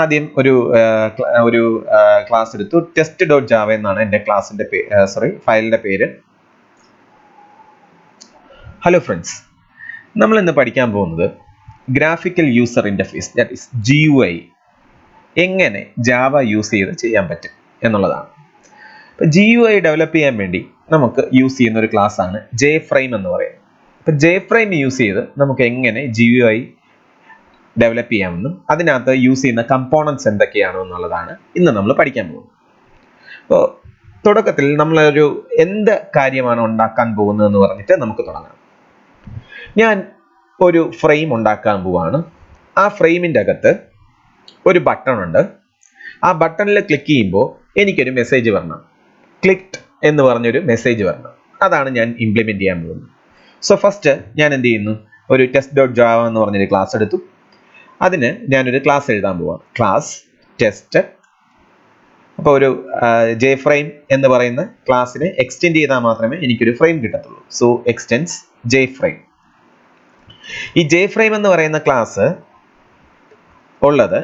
ആദ്യം ഒരു ക്ലാസ് എടുത്തു. test.java എന്നാണ് എൻ്റെ ക്ലാസിന്റെ ഫയലിന്റെ പേര്. ഹലോ ഫ്രണ്ട്സ്, നമ്മൾ ഇന്ന് പഠിക്കാൻ പോകുന്നത് graphical user interface, that is GUI എങ്ങനെ ജാവ യൂസ് ചെയ്ത് ചെയ്യാൻ പറ്റും എന്നുള്ളതാണ്. അപ്പോൾ GUI ഡെവലപ്പ് ചെയ്യാൻ വേണ്ടി നമുക്ക് യൂസ് ചെയ്യുന്ന ഒരു ക്ലാസ് ആണ് JFrame എന്ന് പറയുന്നത്. അപ്പോൾ JFrame യൂസ് ചെയ്ത് നമുക്ക് എങ്ങനെ GUI ഡെവലപ്പ് ചെയ്യാമെന്നും അതിനകത്ത് യൂസ് ചെയ്യുന്ന കമ്പോണൻസ് എന്തൊക്കെയാണോ എന്നുള്ളതാണ് ഇന്ന് നമ്മൾ പഠിക്കാൻ പോകുന്നത്. അപ്പോൾ തുടക്കത്തിൽ നമ്മളൊരു എന്ത് കാര്യമാണ് ഉണ്ടാക്കാൻ പോകുന്നതെന്ന് പറഞ്ഞിട്ട് നമുക്ക് തുടങ്ങാം. ഞാൻ ഒരു ഫ്രെയിം ഉണ്ടാക്കാൻ പോവാണ്. ആ ഫ്രെയിമിൻ്റെ അകത്ത് ഒരു ബട്ടൺ ഉണ്ട്. ആ ബട്ടണിൽ ക്ലിക്ക് ചെയ്യുമ്പോൾ എനിക്കൊരു മെസ്സേജ് വരണം. ക്ലിക്ഡ് എന്ന് പറഞ്ഞൊരു മെസ്സേജ് വരണം. അതാണ് ഞാൻ ഇംപ്ലിമെന്റ് ചെയ്യാൻ പോകുന്നത്. സോ ഫസ്റ്റ് ഞാൻ എന്ത് ചെയ്യുന്നു, ഒരു test.java എന്ന് പറഞ്ഞൊരു ക്ലാസ് എടുത്തു. അതിന് ഞാനൊരു ക്ലാസ് എഴുതാൻ പോവാം, ക്ലാസ് ടെസ്റ്റ്. അപ്പോൾ ഒരു JFrame എന്ന് പറയുന്ന ക്ലാസ്സിനെ എക്സ്റ്റെൻഡ് ചെയ്താൽ മാത്രമേ എനിക്കൊരു ഫ്രെയിം കിട്ടത്തുള്ളൂ. So extends JFrame. ഈ JFrame എന്ന് പറയുന്ന ക്ലാസ് ഉള്ളത്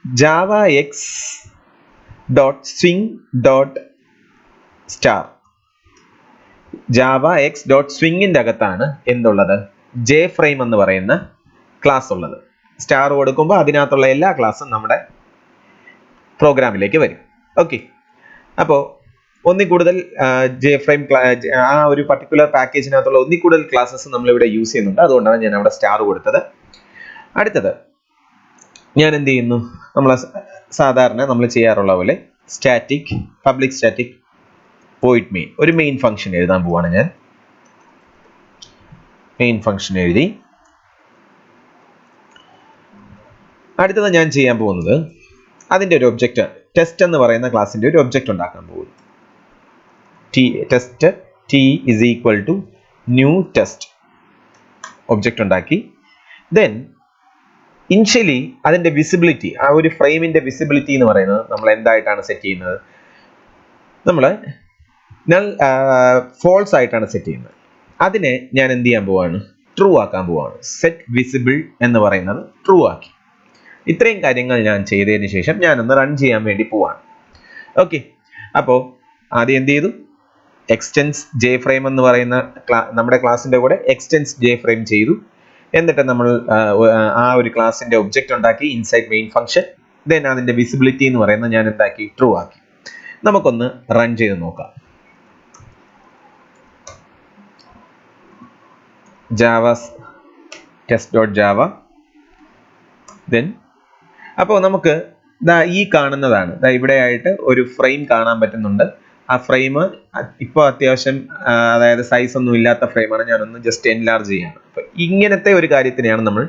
javax.swing.star. javax.swing-ന്റെ അകത്താണ് എന്തുള്ളത്, JFrame എന്ന് പറയുന്ന ക്ലാസ് ഉള്ളത്. സ്റ്റാർ കൊടുക്കുമ്പോൾ അതിനകത്തുള്ള എല്ലാ ക്ലാസ്സും നമ്മുടെ പ്രോഗ്രാമിലേക്ക് വരും. ഓക്കെ, അപ്പോൾ ഒന്നിക്കൂടുതൽ JFrame ആ ഒരു പർട്ടിക്കുലർ പാക്കേജിനകത്തുള്ള ഒന്നിക്കൂടുതൽ ക്ലാസ്സസ് നമ്മളിവിടെ യൂസ് ചെയ്യുന്നുണ്ട്. അതുകൊണ്ടാണ് ഞാൻ അവിടെ സ്റ്റാർ കൊടുത്തത്. അടുത്തത് ഞാൻ എന്ത് ചെയ്യുന്നു, സാധാരണ നമ്മൾ ചെയ്യാറുള്ള പോലെ static public static void main, ഒരു മെയിൻ ഫംഗ്ഷൻ എഴുതാൻ പോവാണ്. ഞാൻ മെയിൻ ഫംഗ്ഷൻ എഴുതി. അടുത്തത് ഞാൻ ചെയ്യാൻ പോകുന്നത് അതിൻ്റെ ഒരു ഒബ്ജക്റ്റ്, ടെസ്റ്റ് എന്ന് പറയുന്ന ക്ലാസിൻ്റെ ഒരു ഒബ്ജക്റ്റ് ഉണ്ടാക്കാൻ പോകുന്നു. Test t new test object ഉണ്ടാക്കി. ദെൻ ഇനിഷ്യലി അതിൻ്റെ വിസിബിലിറ്റി, ആ ഒരു ഫ്രെയിമിൻ്റെ വിസിബിലിറ്റി എന്ന് പറയുന്നത് നമ്മൾ എന്തായിട്ടാണ് സെറ്റ് ചെയ്യുന്നത്, നമ്മൾ ഫോൾസ് ആയിട്ടാണ് സെറ്റ് ചെയ്യുന്നത്. അതിനെ ഞാൻ എന്ത് ചെയ്യാൻ പോവാണ്, ട്രൂ ആക്കാൻ പോവാണ്. സെറ്റ് വിസിബിൾ എന്ന് പറയുന്നത് ട്രൂ ആക്കി. ഇത്രയും കാര്യങ്ങൾ ഞാൻ ചെയ്തതിന് ശേഷം ഞാനൊന്ന് റൺ ചെയ്യാൻ വേണ്ടി പോവാണ്. ഓക്കെ, അപ്പോൾ ആദ്യം എന്ത് ചെയ്തു, എക്സ്റ്റെൻസ് JFrame എന്ന് പറയുന്ന നമ്മുടെ ക്ലാസ്സിൻ്റെ കൂടെ എക്സ്റ്റെൻസ് JFrame ചെയ്തു. എന്നിട്ട് നമ്മൾ ആ ഒരു ക്ലാസ്സിൻ്റെ ഒബ്ജക്റ്റ് ഉണ്ടാക്കി ഇൻസൈഡ് മെയിൻ ഫംഗ്ഷൻ. ദെൻ അതിൻ്റെ വിസിബിലിറ്റി എന്ന് പറയുന്നത് ഞാൻ എന്താക്കി, ട്രൂ ആക്കി. നമുക്കൊന്ന് റൺ ചെയ്ത് നോക്കാം. test.java. ദെൻ അപ്പോൾ നമുക്ക് ഈ കാണുന്നതാണ്, ഇവിടെ ആയിട്ട് ഒരു ഫ്രെയിം കാണാൻ പറ്റുന്നുണ്ട്. ആ ഫ്രെയിം ഇപ്പോൾ അത്യാവശ്യം അതായത് സൈസ് ഒന്നും ഇല്ലാത്ത ഫ്രെയിമാണ്. ഞാനൊന്ന് ജസ്റ്റ് എൻലാർജ് ചെയ്യാണ്. അപ്പോൾ ഇങ്ങനത്തെ ഒരു കാര്യത്തിനെയാണ് നമ്മൾ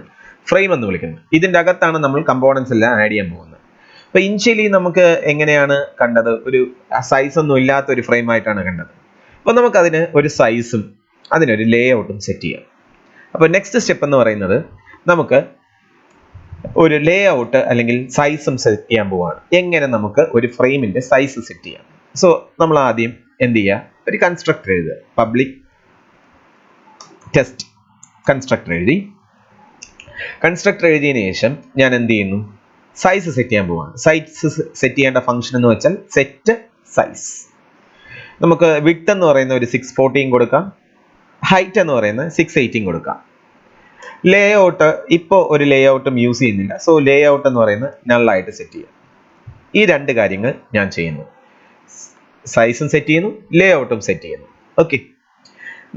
ഫ്രെയിം എന്ന് വിളിക്കുന്നത്. ഇതിൻ്റെ അകത്താണ് നമ്മൾ കമ്പോണൻസ് എല്ലാം ആഡ് ചെയ്യാൻ പോകുന്നത്. അപ്പോൾ ഇനിഷ്യലി നമുക്ക് എങ്ങനെയാണ് കണ്ടത്, ഒരു സൈസ് ഒന്നും ഇല്ലാത്ത ഒരു ഫ്രെയിം ആയിട്ടാണ് കണ്ടത്. അപ്പോൾ നമുക്കതിന് ഒരു സൈസും അതിനൊരു ലേ ഔട്ടും സെറ്റ് ചെയ്യാം. അപ്പോൾ നെക്സ്റ്റ് സ്റ്റെപ്പ് എന്ന് പറയുന്നത് നമുക്ക് ഒരു ലേ ഔട്ട് അല്ലെങ്കിൽ സൈസും സെറ്റ് ചെയ്യാൻ പോവാണ്. എങ്ങനെ നമുക്ക് ഒരു ഫ്രെയിമിന്റെ സൈസ് സെറ്റ് ചെയ്യാം. സോ നമ്മൾ ആദ്യം എന്ത് ചെയ്യുക, ഒരു കൺസ്ട്രക്ടർ എഴുതുക. പബ്ലിക് ടെസ്റ്റ് കൺസ്ട്രക്ടർ എഴുതി. കൺസ്ട്രക്ടർ എഴുതിയതിനു ശേഷം ഞാൻ എന്ത് ചെയ്യുന്നു, സൈസ് സെറ്റ് ചെയ്യാൻ പോവാണ്. സൈസ് സെറ്റ് ചെയ്യേണ്ട ഫംഗ്ഷൻ എന്ന് വെച്ചാൽ സെറ്റ് സൈസ്. നമുക്ക് വിഡ്ത്ത് എന്ന് പറയുന്ന ഒരു 640 കൊടുക്കാം, ഹൈറ്റ് എന്ന് പറയുന്നത് 680 കൊടുക്കാം. ലേ ഔട്ട് ഇപ്പോൾ ഒരു ലേ ഔട്ടും യൂസ് ചെയ്യുന്നില്ല. സോ ലേ ഔട്ട് എന്ന് പറയുന്നത് നള്ളായിട്ട് സെറ്റ് ചെയ്യാം. ഈ രണ്ട് കാര്യങ്ങൾ ഞാൻ ചെയ്യുന്നു, സൈസും സെറ്റ് ചെയ്യുന്നു, ലേ ഔട്ടും സെറ്റ് ചെയ്യുന്നു. ഓക്കെ,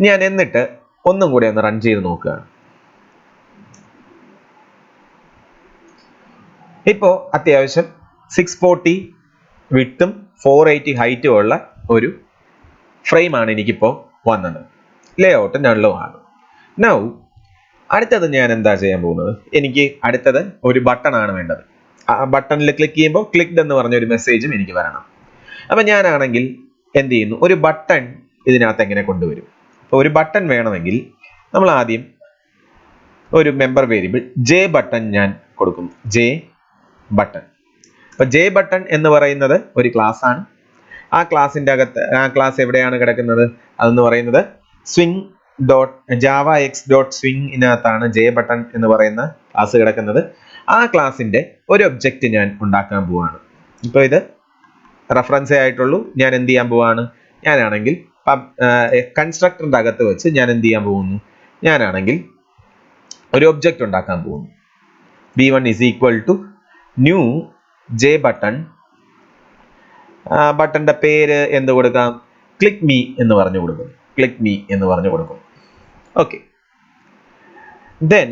ഞാൻ എന്നിട്ട് ഒന്നും കൂടെ ഒന്ന് റൺ ചെയ്ത് നോക്കുകയാണ്. ഇപ്പോൾ അത്യാവശ്യം 640 വിഡ്ത്തും 480 ഹൈറ്റും ഉള്ള ഒരു ഫ്രെയിമാണ് എനിക്കിപ്പോൾ വന്നത്. ലേ ഔട്ട് നള്ളും ആണ്. നൗ അടുത്തത് ഞാൻ എന്താ ചെയ്യാൻ പോകുന്നത്, എനിക്ക് അടുത്തത് ഒരു ബട്ടൺ ആണ് വേണ്ടത്. ആ ബട്ടണിൽ ക്ലിക്ക് ചെയ്യുമ്പോൾ ക്ലിക്ഡ് എന്ന് പറഞ്ഞൊരു മെസ്സേജും എനിക്ക് വരണം. അപ്പം ഞാനാണെങ്കിൽ എന്ത് ചെയ്യുന്നു, ഒരു ബട്ടൺ ഇതിനകത്ത് എങ്ങനെ കൊണ്ടുവരും. അപ്പോൾ ഒരു ബട്ടൺ വേണമെങ്കിൽ നമ്മൾ ആദ്യം ഒരു മെമ്പർ വേരിയബിൾ button ഞാൻ കൊടുക്കും. button. അപ്പോൾ button എന്ന് പറയുന്നത് ഒരു ക്ലാസ് ആണ്. ആ ക്ലാസിൻ്റെ അകത്ത്, ആ ക്ലാസ് എവിടെയാണ് കിടക്കുന്നത്, അതെന്ന് പറയുന്നത് swing.javax.swing-നകത്താണ് button എന്ന് പറയുന്ന ക്ലാസ് കിടക്കുന്നത്. ആ ക്ലാസ്സിന്റെ ഒരു ഒബ്ജക്റ്റ് ഞാൻ ഉണ്ടാക്കാൻ പോവാണ്. ഇപ്പോൾ ഇത് റെഫറൻസേ ആയിട്ടുള്ളൂ. ഞാൻ എന്ത് ചെയ്യാൻ പോവാണ്? ഞാനാണെങ്കിൽ കൺസ്ട്രക്ടറിന്റെ അകത്ത് വെച്ച് ഞാൻ എന്ത് ചെയ്യാൻ പോകുന്നു? ഞാനാണെങ്കിൽ ഒരു ഒബ്ജക്റ്റ് ഉണ്ടാക്കാൻ പോകുന്നു. b1 is equal to new j button. ബട്ടന്റെ പേര് എന്ത് കൊടുക്കാം? ക്ലിക്ക് മീ എന്ന് പറഞ്ഞു കൊടുക്കും. ക്ലിക്ക് മീ എന്ന് പറഞ്ഞു കൊടുക്കും. ഓക്കെ, ദെൻ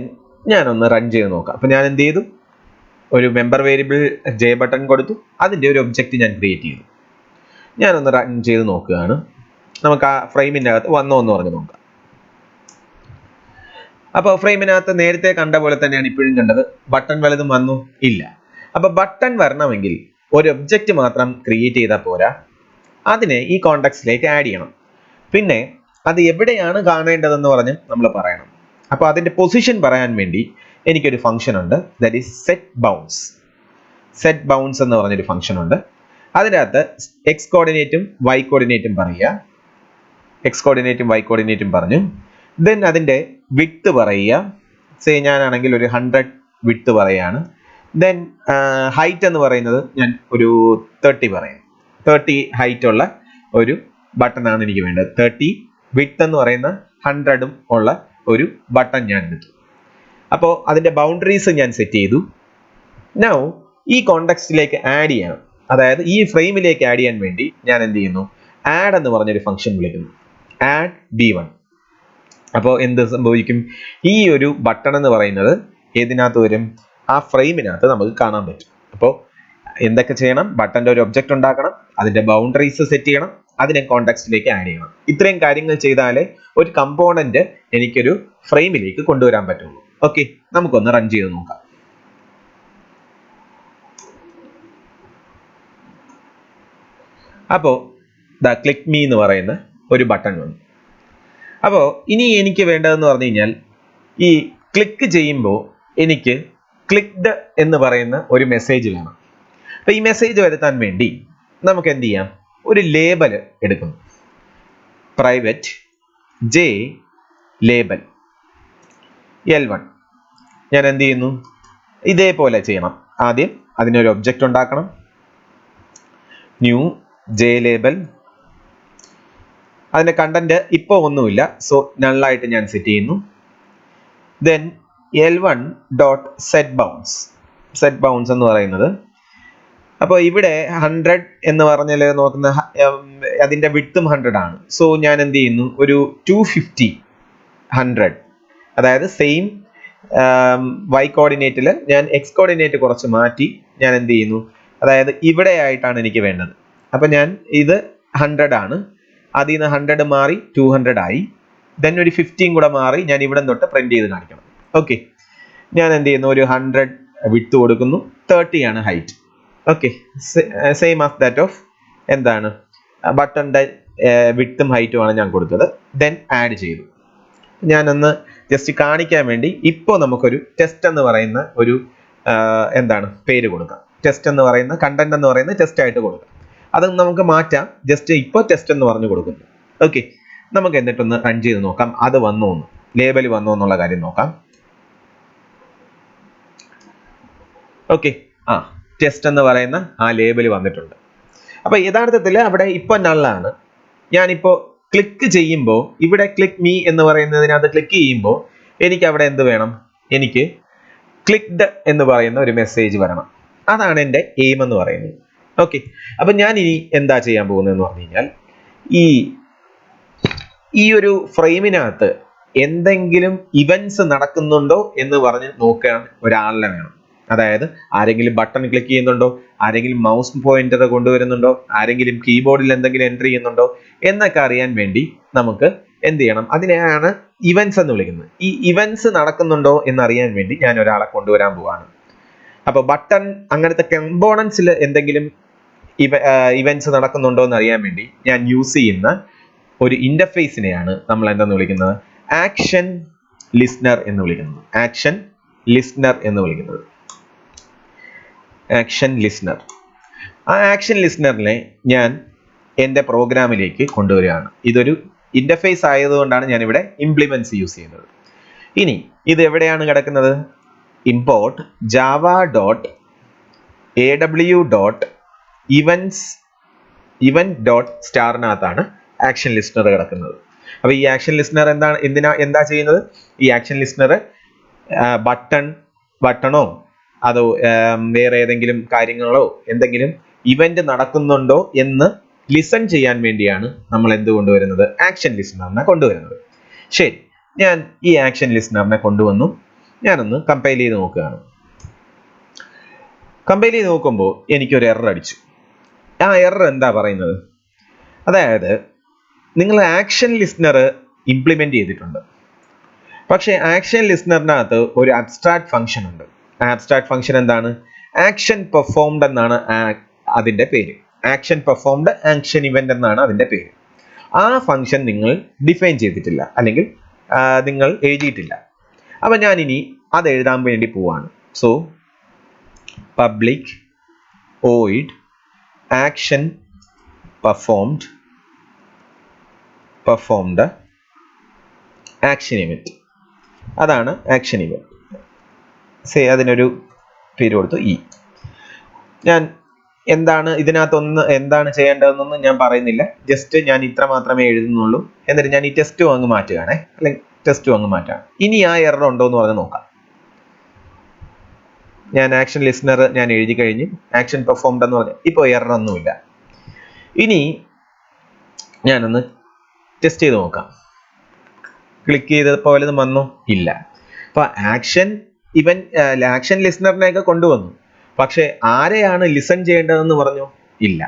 ഞാനൊന്ന് റൺ ചെയ്ത് നോക്കാം. അപ്പൊ ഞാൻ എന്ത് ചെയ്തു? ഒരു മെമ്പർ വേരിയബിൾ ജെ ബട്ടൺ കൊടുത്തു. അതിന്റെ ഒരു ഒബ്ജക്റ്റ് ഞാൻ ക്രിയേറ്റ് ചെയ്തു. ഞാനൊന്ന് റൺ ചെയ്ത് നോക്കുകയാണ്. നമുക്ക് ആ ഫ്രെയിമിൻ്റെ അകത്ത് വന്നോ എന്ന് പറഞ്ഞ് നോക്കാം. അപ്പോൾ ഫ്രെയിമിനകത്ത് നേരത്തെ കണ്ട പോലെ തന്നെയാണ് ഇപ്പോഴും കണ്ടത്. ബട്ടൺ വല്ലതും വന്നു? ഇല്ല. അപ്പൊ ബട്ടൺ വരണമെങ്കിൽ ഒരു ഒബ്ജക്റ്റ് മാത്രം ക്രിയേറ്റ് ചെയ്താൽ പോരാ, അതിനെ ഈ കോണ്ടെക്സ്റ്റിലേക്ക് ആഡ് ചെയ്യണം. പിന്നെ അത് എവിടെയാണ് കാണേണ്ടതെന്ന് പറഞ്ഞ് നമ്മൾ പറയണം. അപ്പോൾ അതിന്റെ പൊസിഷൻ പറയാൻ വേണ്ടി എനിക്കൊരു ഫംഗ്ഷൻ ഉണ്ട്, that is set bounce. Set bounce എന്ന് പറഞ്ഞൊരു ഫംഗ്ഷൻ ഉണ്ട്. അതിനകത്ത് എക്സ് കോർഡിനേറ്റും വൈ കോർഡിനേറ്റും പറയുക. എക്സ് കോർഡിനേറ്റും വൈ കോർഡിനേറ്റും പറഞ്ഞു. ദെൻ അതിന്റെ വിഡ്ത്ത് പറയുക. സേ ഞാനാണെങ്കിൽ ഒരു 100 വിഡ്ത്ത് പറയുകയാണ്. ദെൻ ഹൈറ്റ് എന്ന് പറയുന്നത് ഞാൻ ഒരു 30 പറയും. 30 ഹൈറ്റ് ഉള്ള ഒരു ബട്ടൺ ആണ് എനിക്ക് വേണ്ടത്. 30 വിഡ്ത്ത് എന്ന് പറയുന്ന 100 ഉള്ള ഒരു ബട്ടൺ ഞാൻ എടുത്തു. അപ്പോൾ അതിന്റെ ബൗണ്ടറീസ് ഞാൻ സെറ്റ് ചെയ്തു. നൗ ഈ കോണ്ടെക്സ്റ്റിലേക്ക് ആഡ് ചെയ്യണം. അതായത് ഈ ഫ്രെയിമിലേക്ക് ആഡ് ചെയ്യാൻ വേണ്ടി ഞാൻ എന്ത് ചെയ്യുന്നു? ആഡ് എന്ന് പറഞ്ഞൊരു ഫംഗ്ഷൻ വിളിക്കുന്നു. Add b1. അപ്പോൾ എന്ത് സംഭവിക്കും? ഈ ഒരു ബട്ടൺ എന്ന് പറയുന്നത് ഏതിനകത്ത് വരും? ആ ഫ്രെയിമിനകത്ത് നമുക്ക് കാണാൻ പറ്റും. അപ്പോൾ എന്തൊക്കെ ചെയ്യണം? ബട്ടന്റെ ഒരു ഒബ്ജക്റ്റ് ഉണ്ടാക്കണം, അതിന്റെ ബൗണ്ടറീസ് സെറ്റ് ചെയ്യണം, അതിനെ കോണ്ടെക്സ്റ്റിലേക്ക് ആഡ് ചെയ്യണം. ഇത്രയും കാര്യങ്ങൾ ചെയ്താലേ ഒരു കമ്പോണന്റ് എനിക്കൊരു ഫ്രെയിമിലേക്ക് കൊണ്ടുവരാൻ പറ്റുള്ളൂ. ഓക്കെ, നമുക്കൊന്ന് റൺ ചെയ്ത് നോക്കാം. അപ്പോൾ ദാ ക്ലിക്ക് മീ എന്ന് പറയുന്ന ഒരു ബട്ടൺ വന്നു. അപ്പോൾ ഇനി എനിക്ക് വേണ്ടതെന്ന് പറഞ്ഞു കഴിഞ്ഞാൽ ഈ ക്ലിക്ക് ചെയ്യുമ്പോൾ എനിക്ക് ക്ലിക്ക്ഡ് എന്ന് പറയുന്ന ഒരു മെസ്സേജ് വേണം. അപ്പോൾ ഈ മെസ്സേജ് വരുത്താൻ വേണ്ടി നമുക്ക് എന്ത് ചെയ്യാം? ഒരു ലേബൽ എടുക്കുന്നു. Private J label L1. ഞാൻ എന്ത് ചെയ്യുന്നു? ഇതേപോലെ ചെയ്യണം. ആദ്യം അതിനൊരു ഒബ്ജക്റ്റ് ഉണ്ടാക്കണം. New J label. അതിന്റെ കണ്ടന്റ് ഇപ്പോൾ ഒന്നുമില്ല, സോ നള്ളായിട്ട് ഞാൻ സെറ്റ് ചെയ്യുന്നു. Then L1 dot set bounce. Set bounce എന്ന് പറയുന്നത്, അപ്പോൾ ഇവിടെ 100 എന്ന് പറഞ്ഞാൽ നോക്കുന്ന അതിന്റെ വിഡ്ത്തും 100 ആണ്. സോ ഞാൻ എന്ത് ചെയ്യുന്നു? ഒരു 250 100, അതായത് സെയിം വൈ കോർഡിനേറ്റിൽ ഞാൻ എക്സ് കോർഡിനേറ്റ് കുറച്ച് മാറ്റി ഞാൻ എന്ത് ചെയ്യുന്നു? അതായത് ഇവിടെ ആയിട്ടാണ് എനിക്ക് വേണ്ടത്. അപ്പൊ ഞാൻ ഇത് 100 ആണ്, അതിൽ നിന്ന് 100 മാറി 200 ആയി. ദെൻ ഒരു 15 കൂടെ മാറി ഞാൻ ഇവിടെ തൊട്ട് പ്രിന്റ് ചെയ്ത് കാണിക്കണം. ഓക്കെ, ഞാൻ എന്ത് ചെയ്യുന്നു? ഒരു 100 വിഡ്ത്ത് കൊടുക്കുന്നു. 30 ആണ് height. Okay, same as that of എന്താണ് ബട്ടന്റെ വിഡ്ത്തും ഹൈറ്റും ആണ് ഞാൻ കൊടുത്തത്. ദെൻ ആഡ് ചെയ്തു. ഞാനൊന്ന് ജസ്റ്റ് കാണിക്കാൻ വേണ്ടി ഇപ്പോൾ നമുക്കൊരു ടെസ്റ്റ് എന്ന് പറയുന്ന ഒരു എന്താണ് പേര് കൊടുക്കാം. ടെസ്റ്റ് എന്ന് പറയുന്ന കണ്ടന്റ് എന്ന് പറയുന്ന ടെസ്റ്റ് ആയിട്ട് കൊടുക്കാം. അത് നമുക്ക് മാറ്റാം. ജസ്റ്റ് ഇപ്പോൾ ടെസ്റ്റ് എന്ന് പറഞ്ഞു കൊടുക്കുന്നു. ഓക്കെ, നമുക്ക് എന്നിട്ടൊന്ന് റൺ ചെയ്ത് നോക്കാം. അത് വന്നോ എന്ന്, ലേബൽ വന്നോ എന്നുള്ള കാര്യം നോക്കാം. ഓക്കെ, ടെസ്റ്റ് എന്ന് പറയുന്ന ആ ലേബൽ വന്നിട്ടുണ്ട്. അപ്പൊ യഥാർത്ഥത്തിൽ അവിടെ ഇപ്പൊ നള്ളാണ്. ഞാനിപ്പോ ക്ലിക്ക് ചെയ്യുമ്പോൾ ഇവിടെ ക്ലിക്ക് മീ എന്ന് പറയുന്നതിനകത്ത് ക്ലിക്ക് ചെയ്യുമ്പോൾ എനിക്ക് അവിടെ എന്ത് വേണം? എനിക്ക് ക്ലിക്ക്ഡ് എന്ന് പറയുന്ന ഒരു മെസ്സേജ് വരണം. അതാണ് എൻ്റെ എയിം എന്ന് പറയുന്നത്. ഓക്കെ, അപ്പൊ ഞാൻ ഇനി എന്താ ചെയ്യാൻ പോകുന്നതെന്ന് പറഞ്ഞു കഴിഞ്ഞാൽ ഈ ഒരു ഫ്രെയിമിനകത്ത് എന്തെങ്കിലും ഇവന്റ്സ് നടക്കുന്നുണ്ടോ എന്ന് പറഞ്ഞ് നോക്കാൻ ഒരാളിനെ വേണം. അതായത് ആരെങ്കിലും ബട്ടൺ ക്ലിക്ക് ചെയ്യുന്നുണ്ടോ, ആരെങ്കിലും മൗസ് പോയിന്റർ കൊണ്ടുവരുന്നുണ്ടോ, ആരെങ്കിലും കീബോർഡിൽ എന്തെങ്കിലും എൻട്രി ചെയ്യുന്നുണ്ടോ എന്നൊക്കെ അറിയാൻ വേണ്ടി നമുക്ക് എന്ത് ചെയ്യണം? അതിനെയാണ് ഇവന്റ്സ് എന്ന് വിളിക്കുന്നത്. ഈ ഇവന്റ്സ് നടക്കുന്നുണ്ടോ എന്നറിയാൻ വേണ്ടി ഞാൻ ഒരാളെ കൊണ്ടുവരാൻ പോവാണ്. അപ്പൊ ബട്ടൺ അങ്ങനത്തെ കമ്പോണൻസിൽ എന്തെങ്കിലും ഇവന്റ്സ് നടക്കുന്നുണ്ടോ എന്ന് അറിയാൻ വേണ്ടി ഞാൻ യൂസ് ചെയ്യുന്ന ഒരു ഇന്റർഫേസിനെയാണ് നമ്മൾ എന്തെന്ന് വിളിക്കുന്നത്? ആക്ഷൻ ലിസ്ണർ എന്ന് വിളിക്കുന്നത്. ആക്ഷൻ ലിസ്ണർ എന്ന് വിളിക്കുന്നത്. Action listener. ആ ആക്ഷൻ ലിസ്ണറിനെ ഞാൻ എൻ്റെ പ്രോഗ്രാമിലേക്ക് കൊണ്ടുവരികയാണ്. ഇതൊരു ഇന്റർഫേസ് ആയതുകൊണ്ടാണ് ഞാൻ ഇവിടെ ഇംപ്ലിമെന്റ്സ് യൂസ് ചെയ്യുന്നത്. ഇനി ഇത് എവിടെയാണ് കിടക്കുന്നത്? ഇമ്പോർട്ട് java.aw.event.star ആക്ഷൻ ലിസ്റ്റണർ കിടക്കുന്നത്. അപ്പോൾ ഈ ആക്ഷൻ ലിസ്റ്റണർ എന്താ ചെയ്യുന്നത്? ഈ ആക്ഷൻ ലിസ്റ്റണർ ബട്ടണോ അതോ വേറെ ഏതെങ്കിലും കാര്യങ്ങളോ എന്തെങ്കിലും ഇവന്റ് നടക്കുന്നുണ്ടോ എന്ന് ലിസൺ ചെയ്യാൻ വേണ്ടിയാണ് നമ്മൾ എന്ത് കൊണ്ടുവരുന്നത്? ആക്ഷൻ ലിസ്റ്റണറിനെ കൊണ്ടുവരുന്നത്. ശരി, ഞാൻ ഈ ആക്ഷൻ ലിസ്റ്റണറിനെ കൊണ്ടുവന്നു. ഞാനൊന്ന് കമ്പൈൽ ചെയ്ത് നോക്കുകയാണ്. കമ്പൈൽ ചെയ്ത് നോക്കുമ്പോൾ എനിക്കൊരു എറർ അടിച്ചു. ആ എറർ എന്താ പറയുന്നത്? അതായത് നിങ്ങൾ ആക്ഷൻ ലിസ്റ്റണർ ഇംപ്ലിമെന്റ് ചെയ്തിട്ടുണ്ട്, പക്ഷേ ആക്ഷൻ ലിസ്റ്റണറിനകത്ത് ഒരു അബ്സ്ട്രാക്ട് ഫംഗ്ഷൻ ഉണ്ട്. ആ അബ്സ്ട്രാക്ട് ഫംഗ്ഷൻ എന്താണ്? ആക്ഷൻ പെർഫോംഡ് എന്നാണ് അതിന്റെ പേര്. ആക്ഷൻ പെർഫോംഡ്, ആക്ഷൻ ഇവന്റ് എന്നാണ് അതിന്റെ പേര്. ആ ഫംഗ്ഷൻ നിങ്ങൾ ഡിഫൈൻ ചെയ്തിട്ടില്ല, അല്ലെങ്കിൽ നിങ്ങൾ എഴുതിയിട്ടില്ല. അപ്പൊ ഞാൻ ഇനി അത് എഴുതാൻ വേണ്ടി പോവാണ്. So public void action performed action event. അതാണ് ആക്ഷൻ ഇവന്റ്. അതിനൊരു പേര് കൊടുത്തു ഇ. ഞാൻ എന്താണ് ചെയ്യേണ്ടതെന്നൊന്നും ഞാൻ പറയുന്നില്ല. ജസ്റ്റ് ഞാൻ ഇത്ര മാത്രമേ എഴുതുന്നുള്ളൂ. എന്നിട്ട് ഞാൻ ഈ ടെസ്റ്റ് അങ്ങ് മാറ്റുകയാണേ, അല്ലെങ്കിൽ ടെസ്റ്റ് അങ്ങ് മാറ്റാണ്. ഇനി ആ എറർ ഉണ്ടോ എന്ന് പറഞ്ഞ് നോക്കാം. ഞാൻ ആക്ഷൻ ലിസ്റ്റണർ ഞാൻ എഴുതി കഴിഞ്ഞു. ആക്ഷൻ പെർഫോംഡ് എന്ന് പറഞ്ഞു. ഇപ്പോൾ എറർ ഒന്നുമില്ല. ഇനി ഞാനൊന്ന് ടെസ്റ്റ് ചെയ്ത് നോക്കാം. ക്ലിക്ക് ചെയ്തപ്പോൾ വല്ലതും വന്നോ? ഇല്ല. അപ്പൊ ആക്ഷൻ ലിസ്റ്റണറിനെയൊക്കെ കൊണ്ടുവന്നു, പക്ഷെ ആരെയാണ് ലിസൺ ചെയ്യേണ്ടതെന്ന് പറഞ്ഞു? ഇല്ല.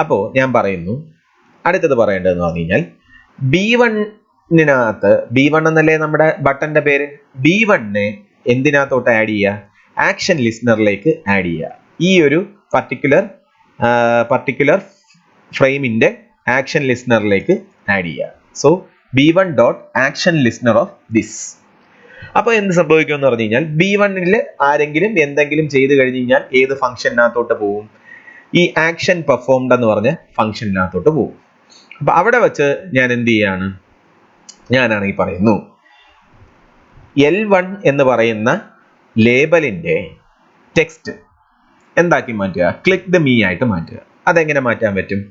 അപ്പോ ഞാൻ പറയുന്നു, അടുത്തത് പറയേണ്ടതെന്ന് പറഞ്ഞു കഴിഞ്ഞാൽ B1 എന്നല്ലേ നമ്മുടെ ബട്ടന്റെ പേര്. B1നെ എന്തിനകത്തോട്ട് ആഡ് ചെയ്യുക? ആക്ഷൻ ലിസ്റ്റണറിലേക്ക് ആഡ് ചെയ്യുക. ഈ ഒരു പർട്ടിക്കുലർ ഫ്രെയിമിന്റെ ആക്ഷൻ ലിസ്റ്റണറിലേക്ക് ആഡ് ചെയ്യുക. So B1.action listener of this. അപ്പൊ എന്ത് സംഭവിക്കും എന്ന് പറഞ്ഞു കഴിഞ്ഞാൽ B1ൽ ആരെങ്കിലും എന്തെങ്കിലും ചെയ്തു കഴിഞ്ഞു കഴിഞ്ഞാൽ ഏത് ഫംഗ്ഷനകത്തോട്ട് പോകും? ഈ ആക്ഷൻ പെർഫോംഡ് എന്ന് പറഞ്ഞ ഫംഗ്ഷനകത്തോട്ട് പോകും. അപ്പൊ അവിടെ വെച്ച് ഞാൻ എന്ത് ചെയ്യാണ്? ഞാനാണെങ്കിൽ പറയുന്നു L1 എന്ന് പറയുന്ന ലേബലിന്റെ ടെക്സ്റ്റ് എന്താക്കി മാറ്റുക? ക്ലിക്ക് ദ മീ ആയിട്ട് മാറ്റുക. അതെങ്ങനെ മാറ്റാൻ പറ്റും?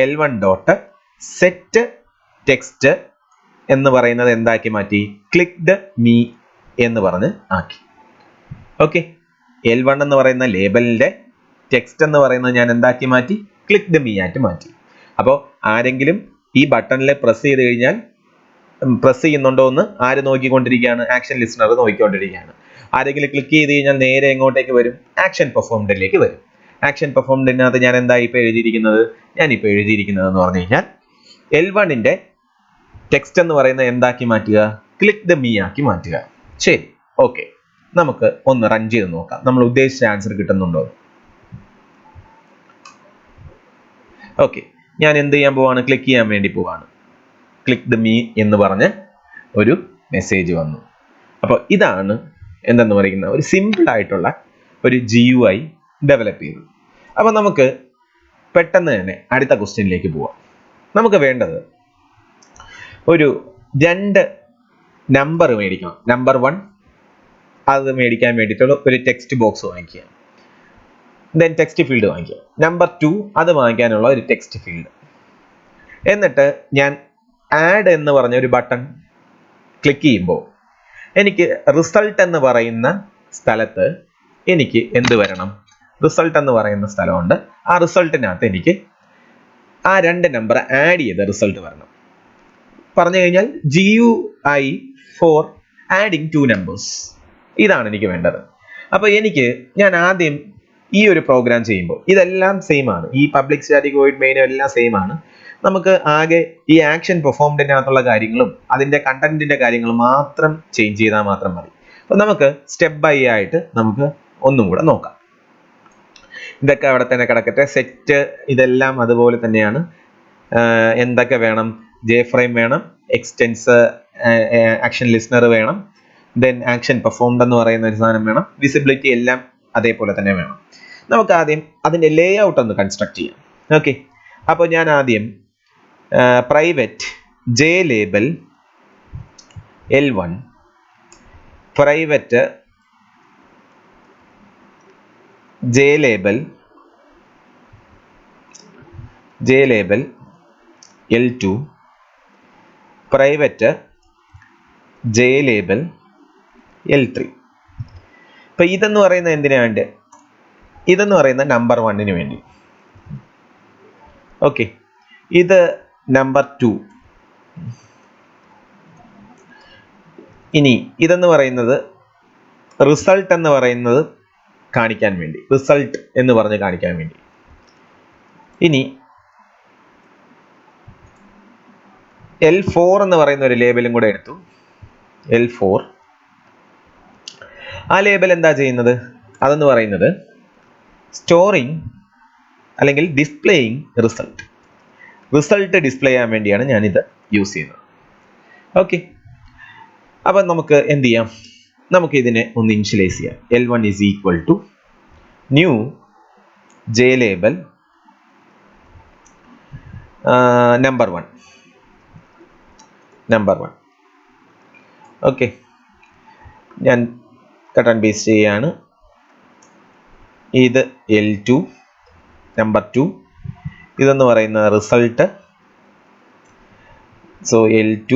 L1.set ടെക്സ്റ്റ് എന്ന് പറയുന്നത് എന്താക്കി മാറ്റി? ക്ലിക്ക്ഡ് മീ എന്ന് പറഞ്ഞ് ആക്കി. ഓക്കെ, L1 എന്ന് പറയുന്ന ലേബലിന്റെ ടെക്സ്റ്റ് എന്ന് പറയുന്നത് ഞാൻ എന്താക്കി മാറ്റി? ക്ലിക്ക്ഡ് മീ ആയിട്ട് മാറ്റി. അപ്പോൾ ആരെങ്കിലും ഈ ബട്ടണിൽ പ്രസ് ചെയ്ത് കഴിഞ്ഞാൽ പ്രസ് ചെയ്യുന്നുണ്ടോ എന്ന് ആര് നോക്കിക്കൊണ്ടിരിക്കുകയാണ്? ആക്ഷൻ ലിസ്റ്റണർ നോക്കിക്കൊണ്ടിരിക്കുകയാണ്. ആരെങ്കിലും ക്ലിക്ക് ചെയ്ത് കഴിഞ്ഞാൽ നേരെ എങ്ങോട്ടേക്ക് വരും? ആക്ഷൻ പെർഫോംഡിലേക്ക് വരും. ആക്ഷൻ പെർഫോംഡിനകത്ത് ഞാൻ എന്താ ഇപ്പോൾ എഴുതിയിരിക്കുന്നത്? ഞാനിപ്പോൾ എഴുതിയിരിക്കുന്നത് എന്ന് പറഞ്ഞു കഴിഞ്ഞാൽ L1ന്റെ ടെക്സ്റ്റ് എന്ന് പറയുന്നത് എന്താക്കി മാറ്റുക? ക്ലിക്ക് ദ മീ ആക്കി മാറ്റുക. ശരി, ഓക്കെ, നമുക്ക് ഒന്ന് റൺ ചെയ്ത് നോക്കാം നമ്മൾ ഉദ്ദേശിച്ച ആൻസർ കിട്ടുന്നുണ്ടോ. ഓക്കെ, ഞാൻ എന്ത് ചെയ്യാൻ പോവാണ്? ക്ലിക്ക് ചെയ്യാൻ വേണ്ടി പോവാണ്. ക്ലിക്ക് ദ മീ എന്ന് പറഞ്ഞ് ഒരു മെസ്സേജ് വന്നു. അപ്പോൾ ഇതാണ് എന്തെന്ന് പറയുന്ന ഒരു സിമ്പിൾ ആയിട്ടുള്ള ഒരു GUI ഡെവലപ്പ് ചെയ്തു. അപ്പൊ നമുക്ക് പെട്ടെന്ന് തന്നെ അടുത്ത ക്വസ്റ്റ്യനിലേക്ക് പോവാം. നമുക്ക് വേണ്ടത് ഒരു 2 നമ്പർ മേടിക്കണം. നമ്പർ 1 അത് മേടിക്കാൻ വേണ്ടിയിട്ടുള്ള ഒരു ടെക്സ്റ്റ് ബോക്സ് വാങ്ങിക്കുക. ദെൻ ടെക്സ്റ്റ് ഫീൽഡ് വാങ്ങിക്കുക. നമ്പർ 2 അത് വാങ്ങിക്കാനുള്ള ഒരു ടെക്സ്റ്റ് ഫീൽഡ്. എന്നിട്ട് ഞാൻ ആഡ് എന്ന് പറഞ്ഞ ഒരു ബട്ടൺ ക്ലിക്ക് ചെയ്യുമ്പോൾ എനിക്ക് റിസൾട്ട് എന്ന് പറയുന്ന സ്ഥലത്ത് എനിക്ക് എന്ത് വരണം? റിസൾട്ട് എന്ന് പറയുന്ന സ്ഥലമുണ്ട്. ആ റിസൾട്ടിനകത്ത് എനിക്ക് ആ 2 നമ്പർ ആഡ് ചെയ്ത റിസൾട്ട് വരണം. പറഞ്ഞു കഴിഞ്ഞാൽ GUI ഫോർ ആഡിങ് 2 നമ്പേഴ്സ്. ഇതാണ് എനിക്ക് വേണ്ടത്. അപ്പൊ ഞാൻ ആദ്യം ഈ ഒരു പ്രോഗ്രാം ചെയ്യുമ്പോൾ ഇതെല്ലാം സെയിം ആണ്. ഈ പബ്ലിക് സ്റ്റാറ്റിക് വോയിഡ് മെയിൻ എല്ലാം സെയിം ആണ്. നമുക്ക് ആകെ ഈ ആക്ഷൻ പെർഫോംഡിനകത്തുള്ള കാര്യങ്ങളും അതിന്റെ കണ്ടന്റിന്റെ കാര്യങ്ങളും മാത്രം ചേഞ്ച് ചെയ്താൽ മാത്രം മതി. അപ്പൊ നമുക്ക് സ്റ്റെപ്പ് ബൈ ആയിട്ട് നമുക്ക് ഒന്നും കൂടെ നോക്കാം. ഇതൊക്കെ അവിടെ തന്നെ കിടക്കട്ടെ. സെറ്റ് ഇതെല്ലാം അതുപോലെ തന്നെയാണ്. എന്തൊക്കെ വേണം? JFrame വേണം, എക്സ്റ്റെൻസ് ആക്ഷൻ ലിസ്റ്റണർ വേണം, ദെൻ ആക്ഷൻ പെർഫോംഡ് എന്ന് പറയുന്ന ഒരു സാധനം വേണം, വിസിബിലിറ്റി എല്ലാം അതേപോലെ തന്നെ വേണം. നമുക്ക് ആദ്യം അതിന്റെ ലേ ഔട്ട് ഒന്ന് കൺസ്ട്രക്ട് ചെയ്യാം. ഓക്കെ, അപ്പോൾ ഞാൻ ആദ്യം private JLabel L1 private JLabel L2 private JLabel L3. ഇപ്പൊ ഇതെന്ന് പറയുന്നത് എന്തിനാ വേണ്ടി? ഇതെന്ന് പറയുന്ന നമ്പർ 1 വേണ്ടി. ഓക്കെ, ഇത് നമ്പർ 2. ഇനി ഇതെന്ന് പറയുന്നത് റിസൾട്ട് എന്ന് പറയുന്നത് കാണിക്കാൻ വേണ്ടി, റിസൾട്ട് എന്ന് പറഞ്ഞ് കാണിക്കാൻ വേണ്ടി. ഇനി L4 എന്ന് പറയുന്ന ഒരു ലേബലും കൂടെ എടുത്തു. L4 ആ ലേബൽ എന്താ ചെയ്യുന്നത്? അതെന്ന് പറയുന്നത് സ്റ്റോറിങ് അല്ലെങ്കിൽ ഡിസ്പ്ലേയിങ് റിസൾട്ട് ഡിസ്പ്ലേ ചെയ്യാൻ വേണ്ടിയാണ് ഞാനിത് യൂസ് ചെയ്യുന്നത്. ഓക്കെ, അപ്പം നമുക്ക് എന്ത് ചെയ്യാം? നമുക്ക് ഇതിനെ ഒന്ന് ഇനിഷ്യലൈസ് ചെയ്യാം. L1 is equal to new JLabel number 1. Okay, ഞാൻ കട്ട് ആൻഡ് പേസ്റ്റ് ചെയ്യാണ്. ഇത് L2 നമ്പർ 2, ഇതെന്ന് പറയുന്ന റിസൾട്ട്. സോ L2,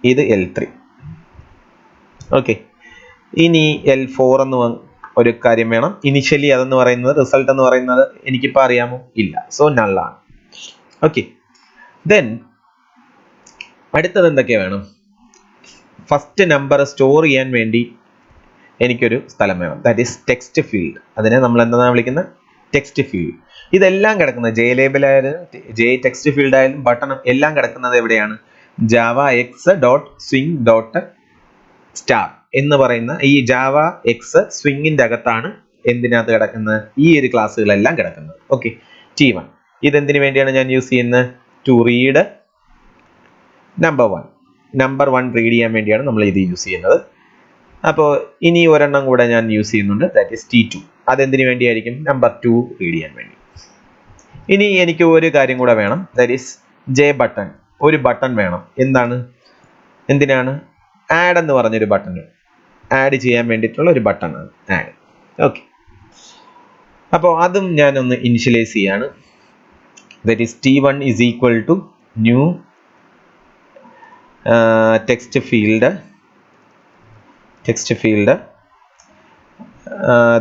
ഇത് L3. ഓക്കെ, ഇനി L4 എന്ന് ഒരു കാര്യം വേണം. ഇനിഷ്യലി അതെന്ന് പറയുന്നത് റിസൾട്ട് എന്ന് പറയുന്നത് എനിക്കിപ്പോൾ അറിയാമോ? ഇല്ല. സോ നള്ളാണ്. ഓക്കെ, ദെൻ അടുത്തത് എന്തൊക്കെ വേണം? ഫസ്റ്റ് നമ്പർ സ്റ്റോർ ചെയ്യാൻ വേണ്ടി എനിക്കൊരു സ്ഥലം വേണം. That is text field. അതിനെ നമ്മൾ എന്താണ് വിളിക്കുന്നത്? Text field. ഇതെല്ലാം കിടക്കുന്നത് JLabel ആയാലും ടെക്സ്റ്റ് ഫീൽഡ് ആയാലും ബട്ടൺ എല്ലാം കിടക്കുന്നത് എവിടെയാണ്? java.x.swing.star എന്ന് പറയുന്ന ഈ java.x സ്വിങ്ങിന്റെ അകത്താണ് എന്തിനകത്ത് കിടക്കുന്നത്? ഈ ഒരു ക്ലാസ്സുകളെല്ലാം കിടക്കുന്നത്. ഓക്കെ, T1 ഇതെന്തിനു വേണ്ടിയാണ് ഞാൻ യൂസ് ചെയ്യുന്നത്? ടു റീഡ് നമ്പർ 1 റീഡ് ചെയ്യാൻ വേണ്ടിയാണ് നമ്മൾ ഇത് യൂസ് ചെയ്യുന്നത്. അപ്പോൾ ഇനി ഒരെണ്ണം കൂടെ ഞാൻ യൂസ് ചെയ്യുന്നുണ്ട്. That is T2. അതെന്തിനു വേണ്ടിയായിരിക്കും? നമ്പർ 2 റീഡ് ചെയ്യാൻ വേണ്ടി. ഇനി എനിക്ക് ഒരു കാര്യം കൂടെ വേണം. That is J button. ഒരു ബട്ടൺ വേണം. എന്തിനാണ്? ആഡ് എന്ന് പറഞ്ഞൊരു ബട്ടൺ, ആഡ് ചെയ്യാൻ വേണ്ടിയിട്ടുള്ള ഒരു ബട്ടൺ ആണ് ആഡ്. ഓക്കെ, അപ്പോൾ അതും ഞാനൊന്ന് ഇനിഷ്യലൈസ് ചെയ്യാണ്. That is T1 is equal to new text field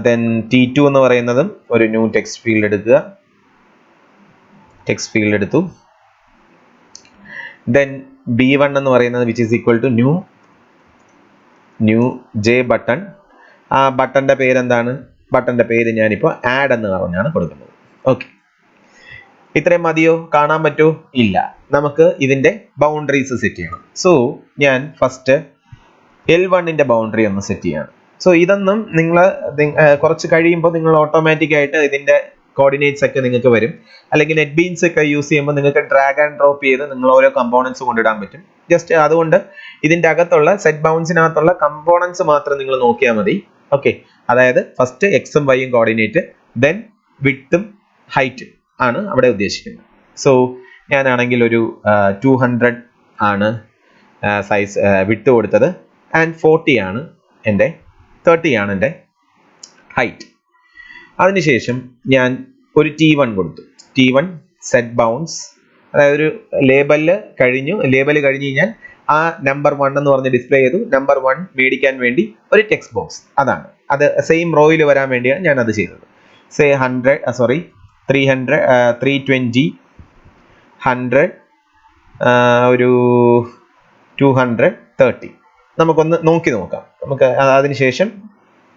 then T2 എന്ന് പറയുന്നതും ഒരു ന്യൂ ടെക്സ്റ്റ് ഫീൽഡ് എടുത്തു. then B1 എന്ന് പറയുന്നത് which is equal to new J button. ആ ബട്ടന്റെ പേര് എന്താണ്? ബട്ടന്റെ പേര് ഞാനിപ്പോൾ ആഡ് എന്ന് പറഞ്ഞാണ് കൊടുക്കുന്നത്. ഓക്കെ, ഇത്രയും മതിയോ? കാണാൻ പറ്റുമോ? ഇല്ല. നമുക്ക് ഇതിന്റെ ബൗണ്ടറീസ് സെറ്റ് ചെയ്യണം. സോ ഞാൻ ഫസ്റ്റ് L1ന്റെ ബൗണ്ടറി ഒന്ന് സെറ്റ് ചെയ്യാണ്. സോ ഇതൊന്നും നിങ്ങൾ കുറച്ച് കഴിയുമ്പോൾ നിങ്ങൾ ഓട്ടോമാറ്റിക് ആയിട്ട് ഇതിന്റെ കോർഡിനേറ്റ്സ് ഒക്കെ നിങ്ങൾക്ക് വരും. അല്ലെങ്കിൽ നെറ്റ് ബീൻസ് ഒക്കെ യൂസ് ചെയ്യുമ്പോൾ നിങ്ങൾക്ക് ഡ്രാഗ് ആൻഡ് ഡ്രോപ്പ് ചെയ്ത് നിങ്ങൾ ഓരോ കമ്പോണൻസ് കൊണ്ടിടാൻ പറ്റും. ജസ്റ്റ് അതുകൊണ്ട് ഇതിന്റെ അകത്തുള്ള സെറ്റ് ബൗൺസിനകത്തുള്ള കമ്പോണൻസ് മാത്രം നിങ്ങൾ നോക്കിയാൽ മതി. ഓക്കെ, അതായത് ഫസ്റ്റ് എക്സും വൈയും കോർഡിനേറ്റ്, ദെൻ വിഡ്ത്തും ഹൈറ്റും ആണ് അവിടെ ഉദ്ദേശിക്കുന്നത്. സോ ഞാനാണെങ്കിൽ ഒരു 200 ആണ് സൈസ് വിഡ്ത്ത് കൊടുത്തത്, ആൻഡ് 30 ആണ് എൻ്റെ 30 ആണ് എൻ്റെ ഹൈറ്റ്. അതിനുശേഷം ഞാൻ ഒരു T1 കൊടുത്തു. T1 സെറ്റ് ബൗൺസ്, അതായത് ഒരു ലേബൽ കഴിഞ്ഞു കഴിഞ്ഞാൽ ആ നമ്പർ 1 എന്ന് പറഞ്ഞ് ഡിസ്പ്ലേ ചെയ്തു. നമ്പർ 1 മേടിക്കാൻ വേണ്ടി ഒരു ടെക്സ്റ്റ് ബോക്സ്, അതാണ് അത് സെയിം റോയിൽ വരാൻ വേണ്ടിയാണ് ഞാൻ അത് ചെയ്തത്. സേ 300 320 100 ഒരു 230 നമുക്കൊന്ന് നോക്കാം. നമുക്ക് അതിനുശേഷം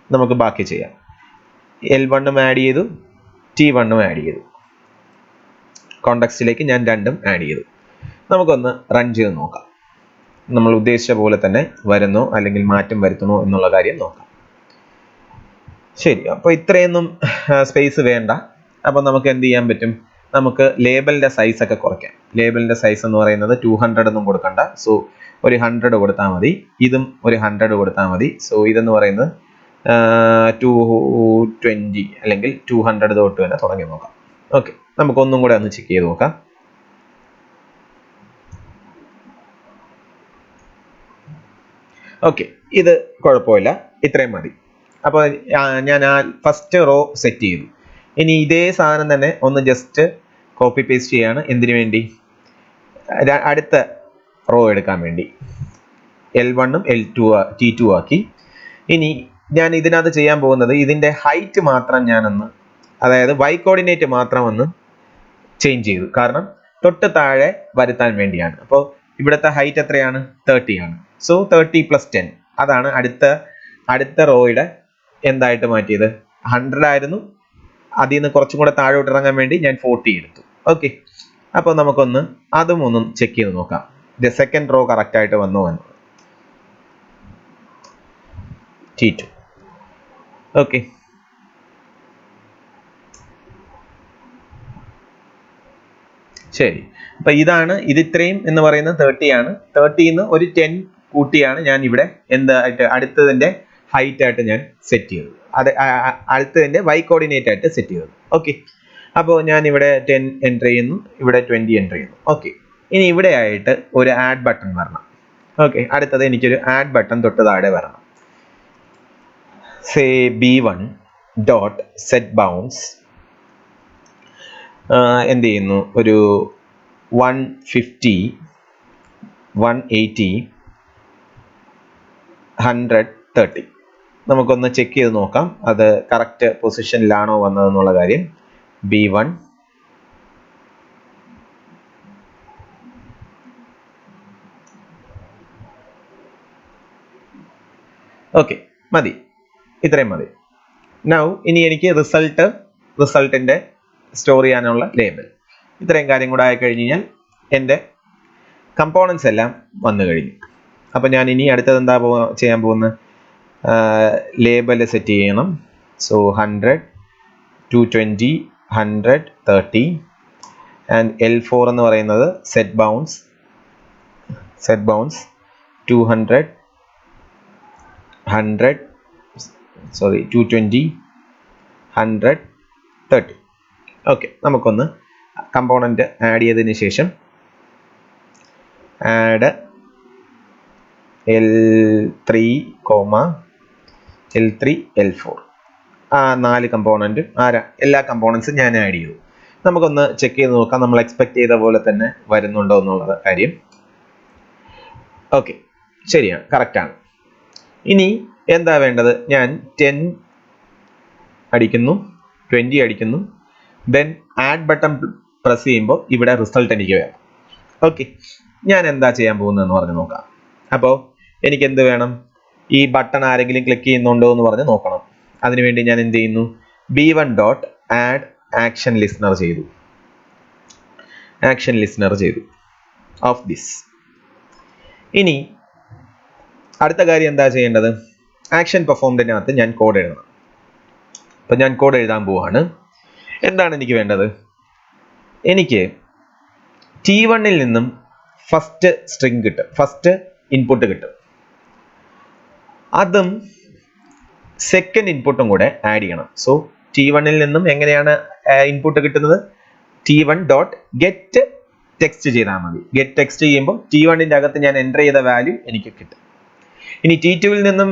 നമുക്ക് ബാക്കി ചെയ്യാം. L1 ആഡ് ചെയ്തു, T1 ആഡ് ചെയ്തു. കോണ്ടെക്സ്റ്റിലേക്ക് ഞാൻ രണ്ടും ആഡ് ചെയ്തു. നമുക്കൊന്ന് റൺ ചെയ്ത് നോക്കാം. നമ്മൾ ഉദ്ദേശിച്ച പോലെ തന്നെ വരുന്നോ അല്ലെങ്കിൽ മാറ്റം വരുത്തണോ എന്നുള്ള കാര്യം നോക്കാം. ശരി, അപ്പോൾ ഇത്രയൊന്നും സ്പേസ് വേണ്ട. അപ്പോൾ നമുക്ക് എന്ത് ചെയ്യാൻ പറ്റും? നമുക്ക് ലേബലിന്റെ സൈസ് ഒക്കെ കുറയ്ക്കാം. ലേബലിന്റെ സൈസ് എന്ന് പറയുന്നത് 200 ഒന്നും കൊടുക്കണ്ട. സോ ഒരു 100 കൊടുത്താൽ മതി. ഇതും ഒരു 100 കൊടുത്താൽ മതി. സോ ഇതെന്ന് പറയുന്നത് 220 അല്ലെങ്കിൽ 200 തൊട്ട് തന്നെ തുടങ്ങി നോക്കാം. ഓക്കെ, നമുക്കൊന്നും കൂടെ ഒന്ന് ചെക്ക് ചെയ്ത് നോക്കാം. ഓക്കെ, ഇത് കുഴപ്പമില്ല, ഇത്രയും മതി. അപ്പോൾ ഞാൻ ആ ഫസ്റ്റ് റോ സെറ്റ് ചെയ്തു. ഇനി ഇതേ സാധനം തന്നെ ഒന്ന് ജസ്റ്റ് കോപ്പി പേസ്റ്റ് ചെയ്യാണ്. എന്തിനു വേണ്ടി? അടുത്ത റോ എടുക്കാൻ വേണ്ടി. L1 ഉം L2 T2 ആക്കി. ഇനി ഞാൻ ഇതിനകത്ത് ചെയ്യാൻ പോകുന്നത് ഇതിൻ്റെ ഹൈറ്റ് മാത്രം ഞാനൊന്ന്, അതായത് y കോർഡിനേറ്റ് മാത്രം ഒന്ന് ചേഞ്ച് ചെയ്തു. കാരണം തൊട്ട് താഴെ വരുത്താൻ വേണ്ടിയാണ്. അപ്പോൾ ഇവിടുത്തെ ഹൈറ്റ് എത്രയാണ്? 30 ആണ്. സോ 30 + 10 അതാണ് അടുത്ത റോയുടെ എന്തായിട്ട് മാറ്റിയത്? 100 ആയിരുന്നു. അതിൽ നിന്ന് കുറച്ചും കൂടെ താഴോട്ട് ഇറങ്ങാൻ വേണ്ടി ഞാൻ 40 എടുത്തു. ഓക്കെ, അപ്പോൾ നമുക്കൊന്ന് അതും ഒന്നും ചെക്ക് ചെയ്ത് നോക്കാം. സെക്കൻഡ് റോ കറക്റ്റ് ആയിട്ട് വന്നു എന്ന്. T2. ഓക്കെ, ശരി. അപ്പൊ ഇതാണ്, ഇത് ഇത്രയും എന്ന് പറയുന്നത് 30 ആണ്. 30ന്ന് ഒരു 10 കൂട്ടിയാണ് ഞാൻ ഇവിടെ എന്തായിട്ട് അടുത്തതിന്റെ ഹൈറ്റ് ആയിട്ട് ഞാൻ സെറ്റ് ചെയ്തത്. അത് അടുത്തതിന്റെ y കോർഡിനേറ്റ് ആയിട്ട് സെറ്റ് ചെയ്തത്. ഓക്കെ, അപ്പോൾ ഞാൻ ഇവിടെ 10 എൻ്റർ ചെയ്യുന്നു, ഇവിടെ 20 എൻ്റർ ചെയ്യുന്നു. ഓക്കെ, ഇനി ഇവിടെ ആയിട്ട് ഒരു ആഡ് ബട്ടൺ വരണം. ഓക്കെ, അടുത്തത് എനിക്കൊരു ആഡ് ബട്ടൺ തൊട്ട് താഴെ വരണം. സേ b1.setBounds എന്ത് ചെയ്യുന്നു? ഒരു 150, 180, 100, 30. നമുക്കൊന്ന് ചെക്ക് ചെയ്ത് നോക്കാം അത് കറക്റ്റ് പൊസിഷനിലാണോ വന്നതെന്നുള്ള കാര്യം. B1 ഓക്കെ, മതി, ഇത്രയും മതി. നൗ ഇനി എനിക്ക് റിസൾട്ടിൻ്റെ സ്റ്റോർ ചെയ്യാനുള്ള ലേബൽ, ഇത്രയും കാര്യം കൂടെ ആയി കഴിഞ്ഞ് കഴിഞ്ഞാൽ എൻ്റെ കമ്പോണൻസ് എല്ലാം വന്നു കഴിഞ്ഞു. അപ്പം ഞാൻ ഇനി അടുത്തത് എന്താ ചെയ്യാൻ പോകുന്നത്? ലേബൽ സെറ്റ് ചെയ്യണം. സോ 100, 220, 100, 30 ആൻഡ് L4 എന്ന് പറയുന്നത് സെറ്റ് ബൗൺസ് 200, 100, 220, 100, 30. ഓക്കെ, നമുക്കൊന്ന് കമ്പോണൻറ്റ് ആഡ് ചെയ്തതിന് ശേഷം ആഡ് L3, L3, L4 ആ 4 കമ്പോണൻറ്റും എല്ലാ കമ്പോണൻസും ഞാൻ ആഡ് ചെയ്തു. നമുക്കൊന്ന് ചെക്ക് ചെയ്ത് നോക്കാം നമ്മൾ എക്സ്പെക്ട് ചെയ്ത പോലെ തന്നെ വരുന്നുണ്ടോ എന്നുള്ള കാര്യം. ഓക്കെ, ശരിയാണ്, കറക്റ്റാണ്. ഇനി എന്താ വേണ്ടത്? ഞാൻ 10 അടിക്കുന്നു, 20 അടിക്കുന്നു, ദെൻ ആഡ് ബട്ടൺ പ്രസ് ചെയ്യുമ്പോൾ ഇവിടെ റിസൾട്ട് എനിക്ക് വേണം. ഓക്കെ, ഞാൻ എന്താ ചെയ്യാൻ പോകുന്നതെന്ന് പറഞ്ഞ് നോക്കാം. അപ്പോൾ എനിക്ക് എന്ത് വേണം? ഈ ബട്ടൺ ആരെങ്കിലും ക്ലിക്ക് ചെയ്യുന്നുണ്ടോ എന്ന് പറഞ്ഞ് നോക്കണം. അതിനുവേണ്ടി ഞാൻ എന്ത് ചെയ്യുന്നു? b1.add action listener ചെയ്തു. Of this. ഇനി അടുത്ത കാര്യം എന്താ ചെയ്യേണ്ടത്? ആക്ഷൻ പെർഫോംഡിനകത്ത് ഞാൻ കോഡ് എഴുതണം. അപ്പം ഞാൻ കോഡ് എഴുതാൻ പോവാണ്. എന്താണ് എനിക്ക് വേണ്ടത്? എനിക്ക് T1ൽ നിന്നും ഫസ്റ്റ് സ്ട്രിങ് കിട്ടും, ഫസ്റ്റ് ഇൻപുട്ട് കിട്ടും. അതും സെക്കൻഡ് ഇൻപുട്ടും കൂടെ ആഡ് ചെയ്യണം. സോ T1ൽ നിന്നും എങ്ങനെയാണ് ഇൻപുട്ട് കിട്ടുന്നത്? T1.get ടെക്സ്റ്റ് ചെയ്താൽ മതി. ഗെറ്റ് ടെക്സ്റ്റ് ചെയ്യുമ്പോൾ T1ന്റെ അകത്ത് ഞാൻ എൻ്റർ ചെയ്ത വാല്യൂ എനിക്ക് കിട്ടും. ഇനി T2ൽ നിന്നും